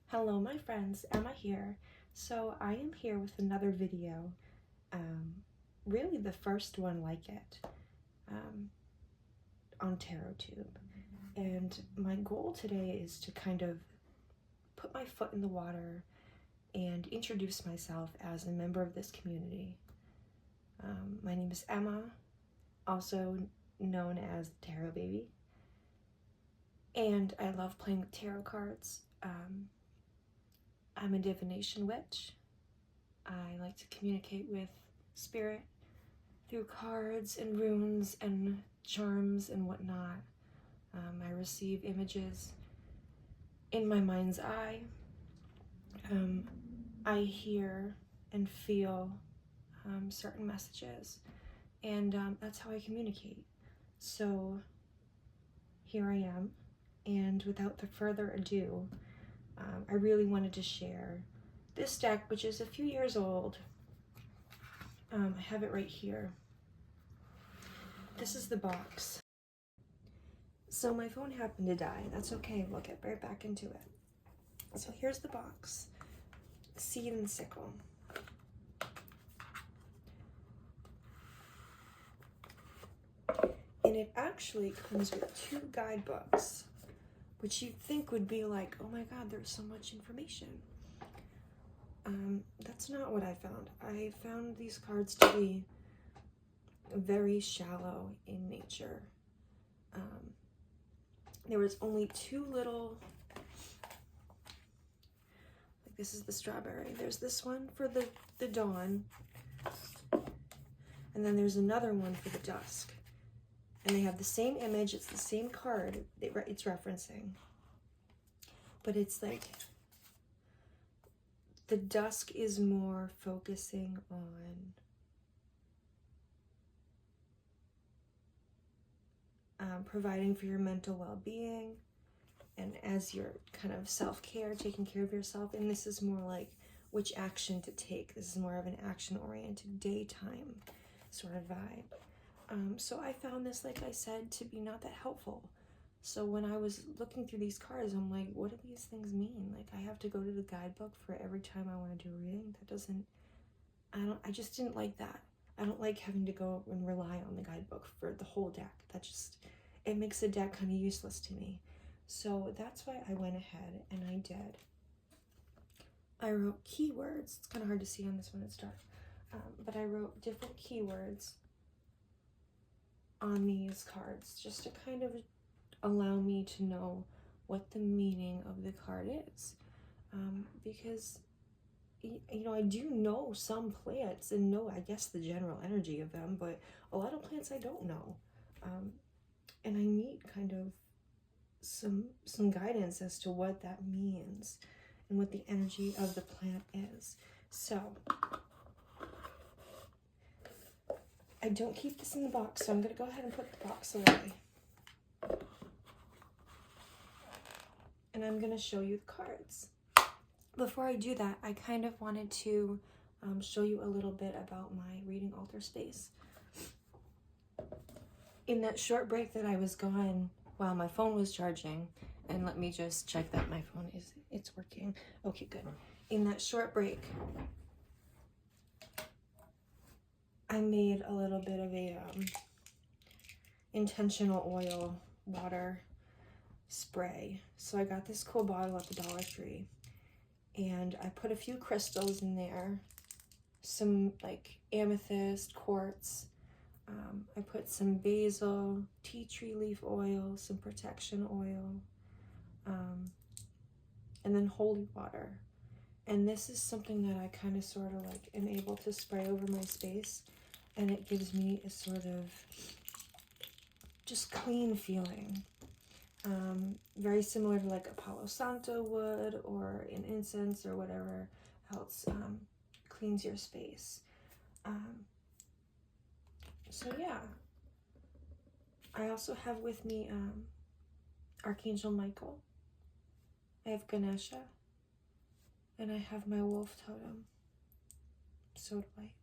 Hello my friends, Emma here. So I am here with another video, really the first one like it, on TarotTube. And my goal today is to kind of put my foot in the water and introduce myself as a member of this community. My name is Emma, also known as the Tarot Baby. And I love playing with tarot cards. I'm a divination witch. I like to communicate with spirit through cards and runes and charms and whatnot. I receive images in my mind's eye. I hear and feel certain messages, and that's how I communicate. So here I am, and without further ado, I really wanted to share this deck, which is a few years old. I have it right here. This is the box. So my phone happened to die. That's okay, we'll get right back into it. So here's the box. Seed and sickle. And it actually comes with 2 guidebooks, which you'd think would be like, oh my god, there's so much information. That's not what I found. I found these cards to be very shallow in nature. There was only 2 little, like this is the strawberry. There's this one for the dawn, and then there's another one for the dusk. And they have the same image, it's the same card it's referencing. But it's like, the dusk is more focusing on providing for your mental well-being, and as your kind of self-care, taking care of yourself. And this is more like which action to take. This is more of an action-oriented daytime sort of vibe. So I found this, like I said, to be not that helpful. So when I was looking through these cards, I'm like, what do these things mean? Like, I have to go to the guidebook for every time I want to do a reading? That doesn't, I just didn't like that. I don't like having to go and rely on the guidebook for the whole deck. That just, it makes the deck kind of useless to me. So that's why I went ahead and I did. I wrote keywords. It's kind of hard to see on this one, it's dark. But I wrote different keywords on these cards just to kind of allow me to know what the meaning of the card is. Because, you know, I do know some plants and know, I guess, the general energy of them, but a lot of plants I don't know. And I need kind of some guidance as to what that means and what the energy of the plant is. So I don't keep this in the box, so I'm going to go ahead and put the box away. And I'm going to show you the cards. Before I do that, I kind of wanted to show you a little bit about my reading altar space. In that short break that I was gone while my phone was charging, and let me just check that my phone it's working. Okay, good. In that short break, I made a little bit of a intentional oil water spray. So I got this cool bottle at the Dollar Tree, and I put a few crystals in there, some like amethyst, quartz. I put some basil, tea tree leaf oil, some protection oil, and then holy water. And this is something that I kind of sort of like am able to spray over my space, and it gives me a sort of just clean feeling. Very similar to like a Palo Santo would, or an incense, or whatever else cleans your space. So yeah, I also have with me Archangel Michael. I have Ganesha, and I have my wolf totem, Soda Light,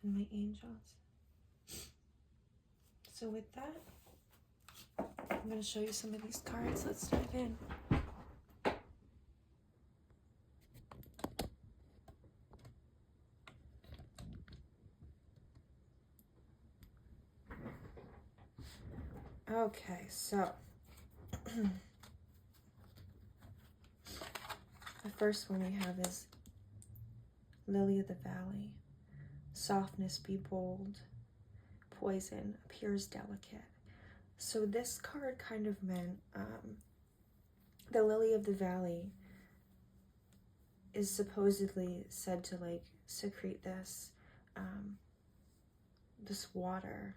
and my angels. So with that, I'm going to show you some of these cards. Let's dive in. Okay, so the first one we have is Lily of the Valley. Softness be bold. Poison appears delicate. So this card kind of meant the Lily of the Valley is supposedly said to like secrete this this water.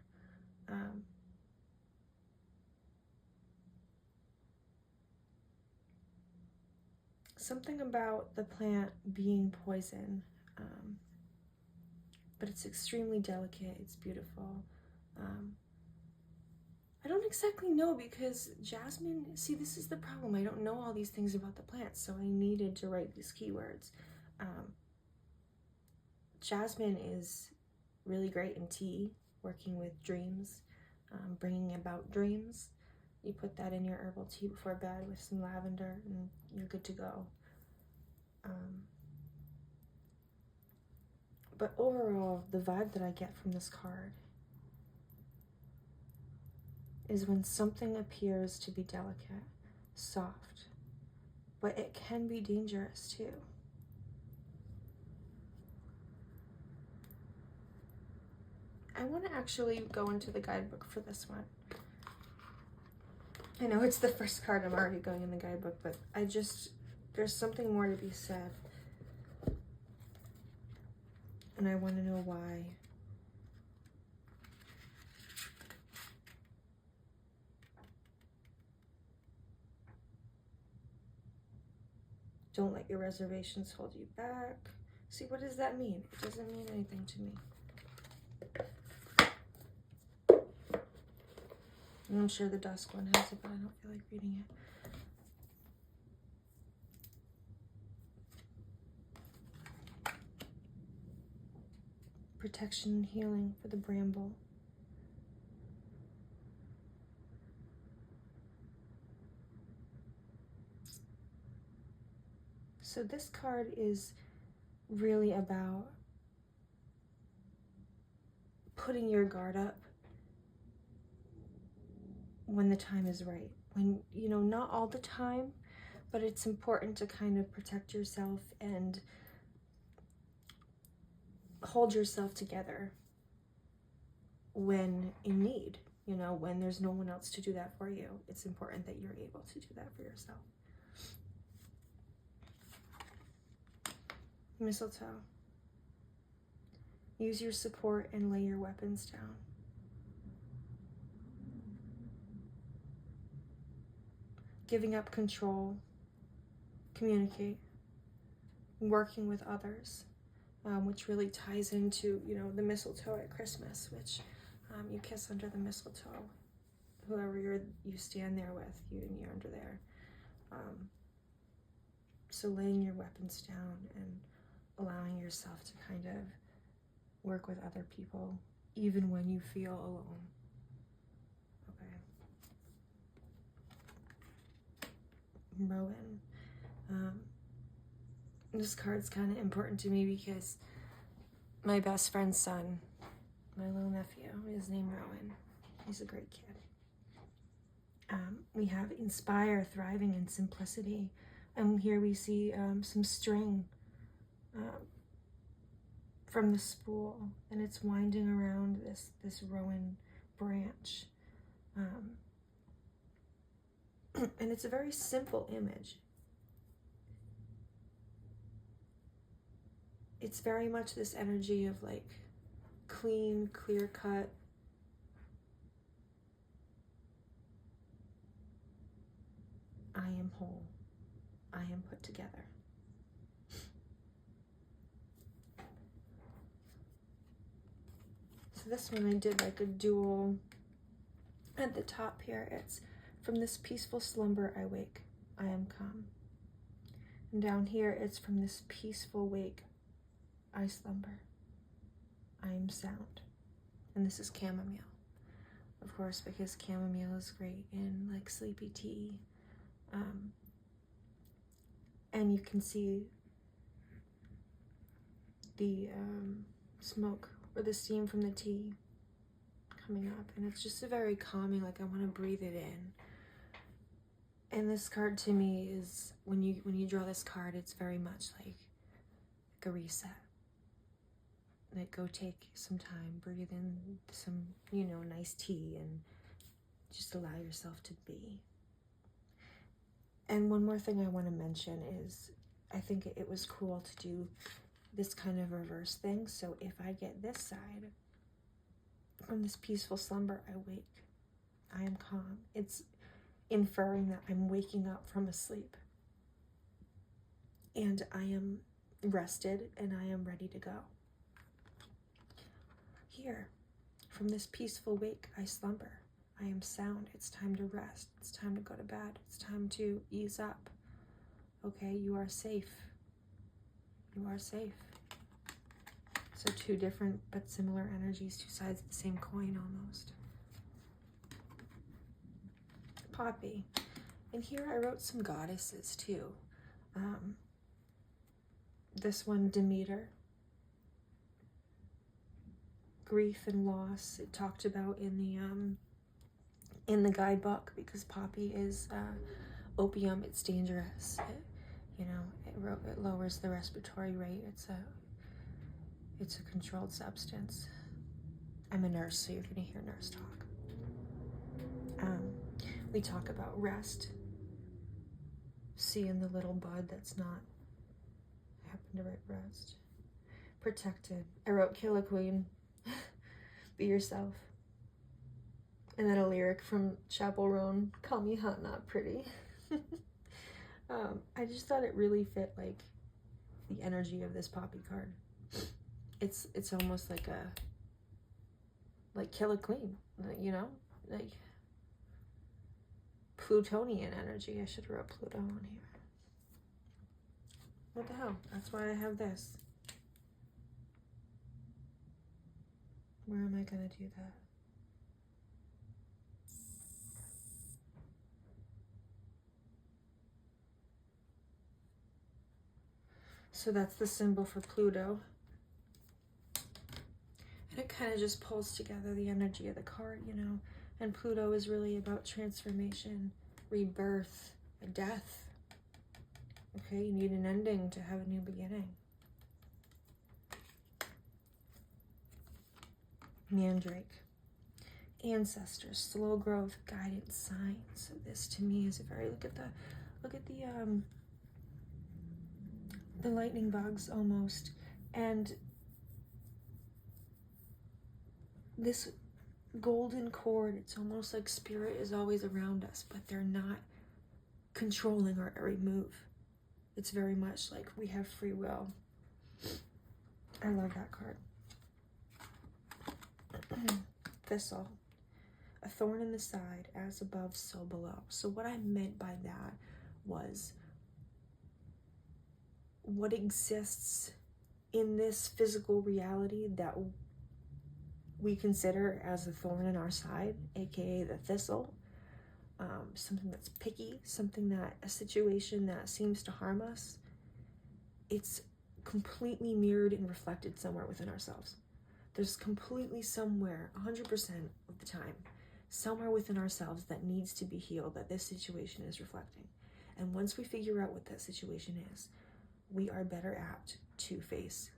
Something about the plant being poison, but it's extremely delicate. It's beautiful. I don't exactly know because jasmine, see, this is the problem. I don't know all these things about the plants, so I needed to write these keywords. Jasmine is really great in tea, working with dreams, bringing about dreams. You put that in your herbal tea before bed with some lavender and you're good to go. But overall, the vibe that I get from this card is when something appears to be delicate, soft, but it can be dangerous too. I want to actually go into the guidebook for this one. I know it's the first card, I'm already going in the guidebook, but there's something more to be said. And I want to know why. Don't let your reservations hold you back. See, what does that mean? It doesn't mean anything to me. And I'm sure the dusk one has it, but I don't feel like reading it. Protection and healing for the bramble. So this card is really about putting your guard up when the time is right. When, you know, not all the time, but it's important to kind of protect yourself and hold yourself together when in need. You know, when there's no one else to do that for you, it's important that you're able to do that for yourself. Mistletoe. Use your support and lay your weapons down. Giving up control. Communicate. Working with others, which really ties into, you know, the mistletoe at Christmas, which you kiss under the mistletoe. Whoever you stand there with, you're under there. So laying your weapons down and allowing yourself to kind of work with other people, even when you feel alone. Okay. Rowan. This card's kind of important to me because my best friend's son, my little nephew, is named Rowan. He's a great kid. We have inspire, thriving, and simplicity. And here we see some string from the spool, and it's winding around this rowan branch. And it's a very simple image. It's very much this energy of like clean, clear cut. I am whole. I am put together. So this one I did like a dual. At the top here, it's from this peaceful slumber I wake, I am calm. And down here, it's from this peaceful wake, I slumber, I am sound. And this is chamomile. of course, because chamomile is great in like sleepy tea. And you can see the smoke or the steam from the tea coming up, and it's just a very calming, like I want to breathe it in. And this card to me is, when you draw this card, it's very much like a reset. Like, go take some time, breathe in some, nice tea, and just allow yourself to be. And one more thing I want to mention is, I think it was cool to do this kind of reverse thing. So if I get this side, from this peaceful slumber, I wake. I am calm. It's inferring that I'm waking up from a sleep. And I am rested and I am ready to go. Here, from this peaceful wake, I slumber. I am sound. It's time to rest. It's time to go to bed. It's time to ease up. Okay, you are safe. You are safe. So two different but similar energies, two sides of the same coin almost. Poppy. And here I wrote some goddesses too. This one, Demeter. Grief and loss, it talked about in the guidebook, because poppy is opium. It's dangerous. It lowers the respiratory rate. It's a controlled substance. I'm a nurse, so you're gonna hear nurse talk. We talk about rest, seeing the little bud that's not. I happen to write rest. Protected. I wrote kill a queen. Be yourself. And then a lyric from Chapel Roan, call me hot, not pretty. I just thought it really fit like the energy of this poppy card. It's almost like kill a queen, like Plutonian energy. I should have wrote Pluto on here. What the hell? That's why I have this. Where am I gonna do that? So that's the symbol for Pluto. And it kind of just pulls together the energy of the card, And Pluto is really about transformation, rebirth, a death. Okay, you need an ending to have a new beginning. Mandrake. Ancestors, slow growth, guidance, signs. So this to me is a very, look at the lightning bugs almost. And this golden cord, it's almost like spirit is always around us, but they're not controlling our every move. It's very much like we have free will. I love that card. Thistle. A thorn in the side, as above, so below. So what I meant by that was what exists in this physical reality that we consider as a thorn in our side, aka the thistle, something that's picky, a situation that seems to harm us. It's completely mirrored and reflected somewhere within ourselves. There's completely somewhere, 100% of the time, somewhere within ourselves that needs to be healed, that this situation is reflecting. And once we figure out what that situation is, we are better apt to face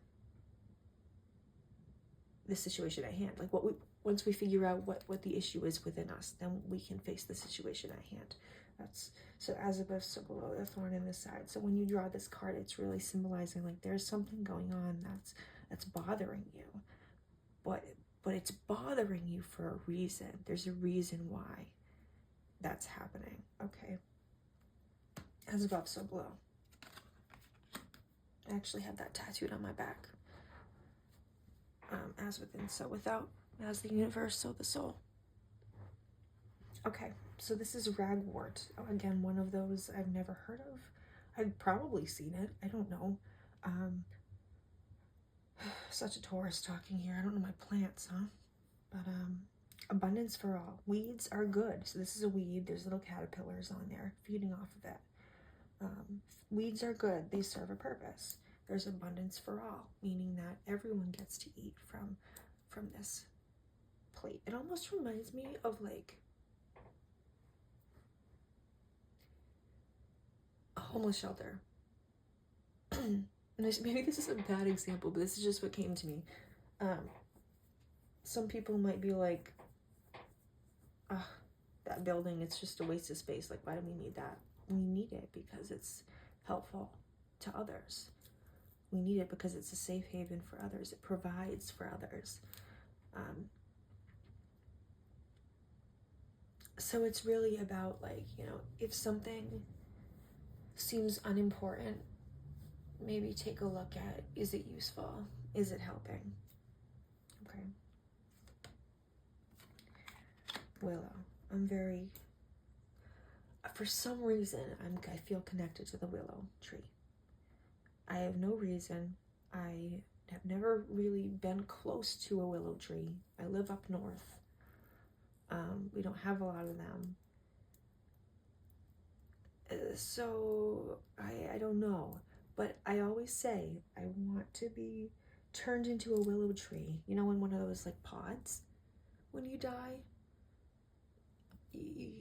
the situation at hand. Like once we figure out what the issue is within us, then we can face the situation at hand. So as above, so below, the thorn in the side. So when you draw this card, it's really symbolizing like there's something going on that's bothering you. But it's bothering you for a reason. There's a reason why that's happening. Okay. As above, so below. I actually have that tattooed on my back. As within, so without. As the universe, so the soul. Okay, so this is ragwort. Oh, again, one of those I've never heard of. I've probably seen it. I don't know. Such a Taurus talking here. I don't know my plants, huh? But Abundance for all. Weeds are good. So this is a weed. There's little caterpillars on there feeding off of it. Weeds are good. They serve a purpose. There's abundance for all, meaning that everyone gets to eat from this plate. It almost reminds me of like a homeless shelter. Maybe this is a bad example, but this is just what came to me. Some people might be like, that building, it's just a waste of space. Like, why do we need that? We need it because it's helpful to others. We need it because it's a safe haven for others. It provides for others. So it's really about, like, you know, if something seems unimportant, maybe take a look at, is it useful? Is it helping? Okay. Willow. For some reason, I feel connected to the willow tree. I have no reason. I have never really been close to a willow tree. I live up north. We don't have a lot of them. So I don't know. But I always say I want to be turned into a willow tree. You know, in one of those like pods when you die?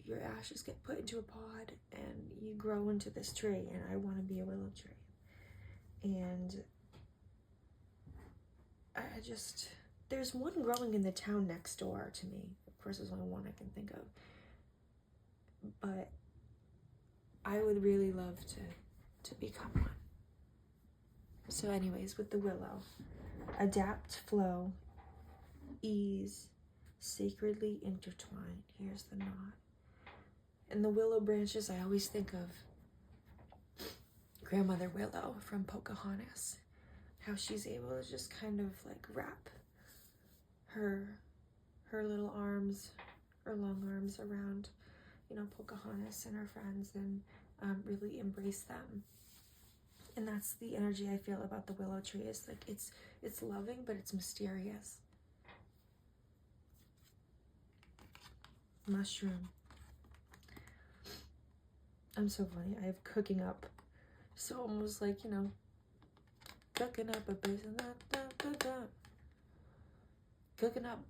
Your ashes get put into a pod and you grow into this tree, and I want to be a willow tree. And there's one growing in the town next door to me. Of course, there's only one I can think of. But I would really love to become one. So anyways, with the willow, adapt, flow, ease, sacredly intertwined. Here's the knot. And the willow branches, I always think of Grandmother Willow from Pocahontas. How she's able to just kind of like wrap her little arms, her long arms around, you know, Pocahontas and her friends, and really embrace them. And that's the energy I feel about the willow tree. Is like it's loving, but it's mysterious. Mushroom. I'm so funny. I have cooking up. So almost like, you know, cooking up a basin. Cooking up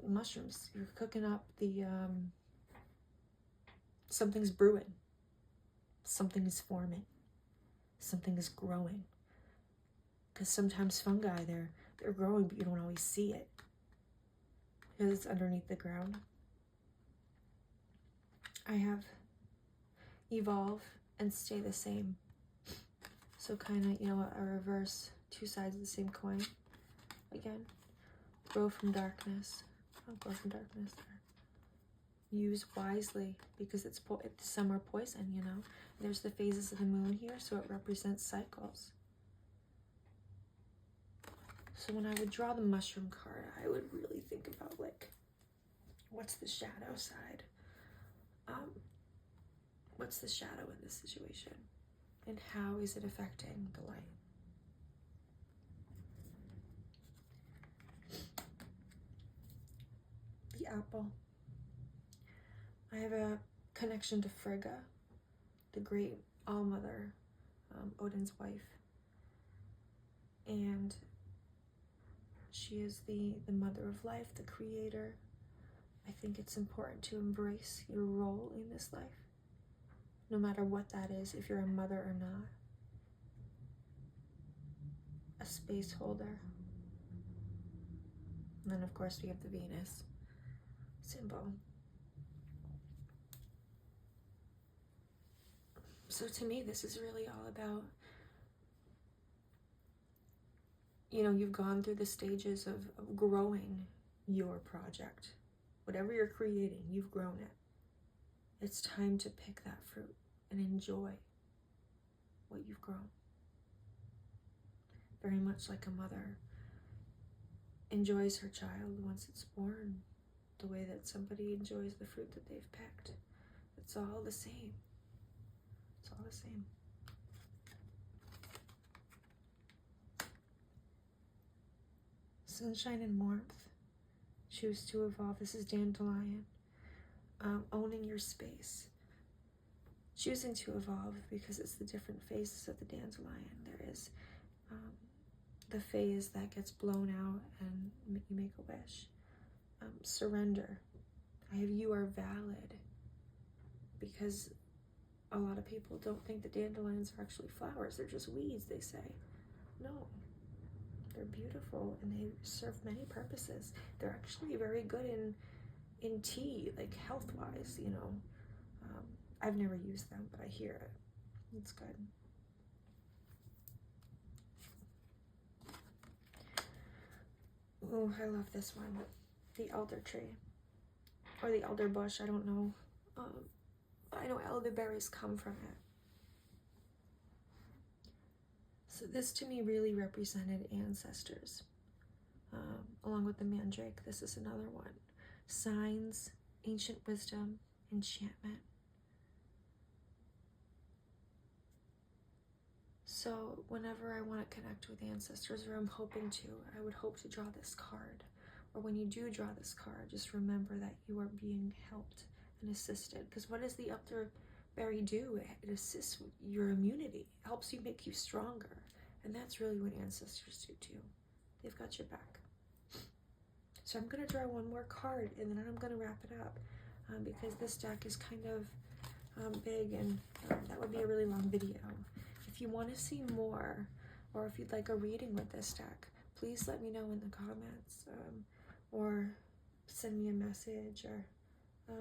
mushrooms. You're cooking up the something's brewing. Something is forming. Something is growing. Because sometimes fungi, they're growing, but you don't always see it because it's underneath the ground. I have evolve and stay the same. So kind of, you know, a reverse, two sides of the same coin. Again, grow from darkness. I'll grow from darkness there. Use wisely, because it's some are poison, you know. There's the phases of the moon here, so it represents cycles. So when I would draw the mushroom card, I would really think about, like, what's the shadow side? What's the shadow in this situation? And how is it affecting the light? The apple. I have a connection to Frigga, the great all-mother, Odin's wife. And she is the mother of life, the creator. I think it's important to embrace your role in this life, no matter what that is, if you're a mother or not. A space holder. And then, of course, we have the Venus symbol. So to me, this is really all about, you know, you've gone through the stages of growing your project. Whatever you're creating, you've grown it. It's time to pick that fruit and enjoy what you've grown. Very much like a mother enjoys her child once it's born, the way that somebody enjoys the fruit that they've picked. It's all the same. It's all the same. Sunshine and warmth. Choose to evolve. This is dandelion. Owning your space. Choosing to evolve because it's the different phases of the dandelion. There is the phase that gets blown out and you make a wish. Surrender. You are valid, because a lot of people don't think the dandelions are actually flowers. They're just weeds, they say. No, they're beautiful and they serve many purposes. They're actually very good in tea, like health-wise, you know. I've never used them, but I hear it. It's good. Oh, I love this one. The elder tree. Or the elder bush, I don't know. I know elderberries come from it. So this to me really represented ancestors. Along with the mandrake, this is another one. Signs, ancient wisdom, enchantment. So whenever I want to connect with ancestors, or I'm hoping to, I would hope to draw this card. Or when you do draw this card, just remember that you are being helped and assisted. Because what does the elderberry do? It assists with your immunity. It helps you, make you stronger. And that's really what ancestors do too. They've got your back. So I'm going to draw one more card and then I'm going to wrap it up. Because this deck is kind of big and that would be a really long video. If you want to see more, or if you'd like a reading with this deck, please let me know in the comments, or send me a message, or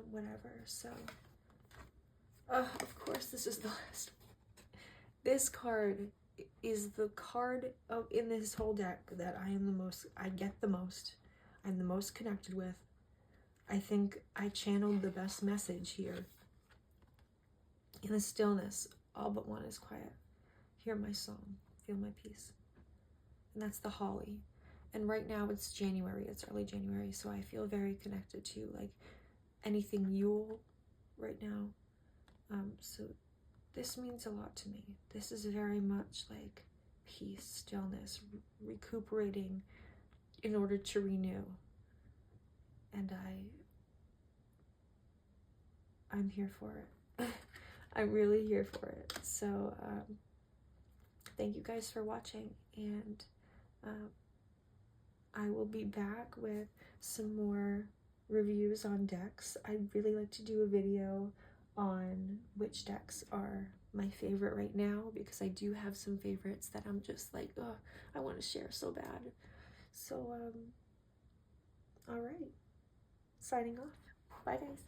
whatever. So, of course, this is the last one. This card is the card in this whole deck that I get the most, I'm the most connected with. I think I channeled the best message here. In the stillness, all but one is quiet. Hear my song, feel my peace. And that's the holly. And right now it's January, it's early January, so I feel very connected to like anything Yule right now. So this means a lot to me. This is very much like peace, stillness, recuperating in order to renew. And I'm here for it. I'm really here for it. So thank you guys for watching, and I will be back with some more reviews on decks. I'd really like to do a video on which decks are my favorite right now, because I do have some favorites that I'm just like, oh, I want to share so bad. So, all right, signing off. Bye, guys.